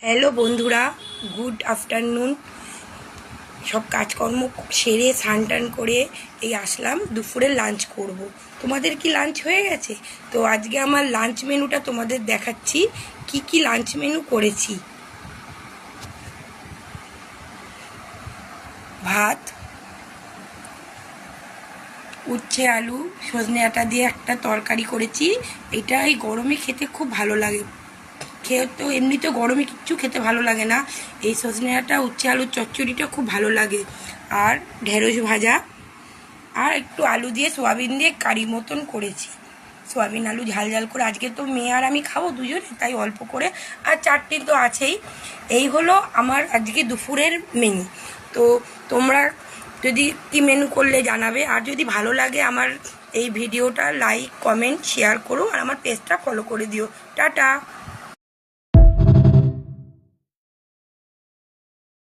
Hello বন্ধুরা, good afternoon. সব কাজকর্ম সেরে স্নান টান করে এই আসলাম, দুপুরের লাঞ্চ করব। তোমাদের কি লাঞ্চ হয়ে গেছে? তো আজকে আমার লাঞ্চ মেনুটা তোমাদের দেখাচ্ছি, কি কি লাঞ্চ মেনু করেছি। ভাত, উচ্ছে আলু সজনে ডাঁটা দিয়ে একটা তরকারি করেছি। এটা এই গরমে খেতে খুব ভালো লাগে। খেয়ে তো এমনিতেও গরমে কিচ্ছু খেতে ভালো লাগে না, এই সজনে ডাঁটা উচ্ছে আলুর চচ্চড়িটা খুব ভালো লাগে। আর ঢেঁড়স ভাজা, আর একটু আলু দিয়ে সোয়াবিন দিয়ে কারি মতন করেছি। সোয়াবিন আলু ঝাল ঝাল করে, আজকে তো মেয়ে আর আমি খাবো দুজনে, তাই অল্প করে। আর চাটনি তো আছেই। এই হলো আমার আজকে দুপুরের মেনু। তো তোমরা যদি কি মেনু করলে জানাবে, আর যদি ভালো লাগে আমার এই ভিডিওটা লাইক কমেন্ট শেয়ার করো, আর আমার পেজটা ফলো করে দিও। টাটা।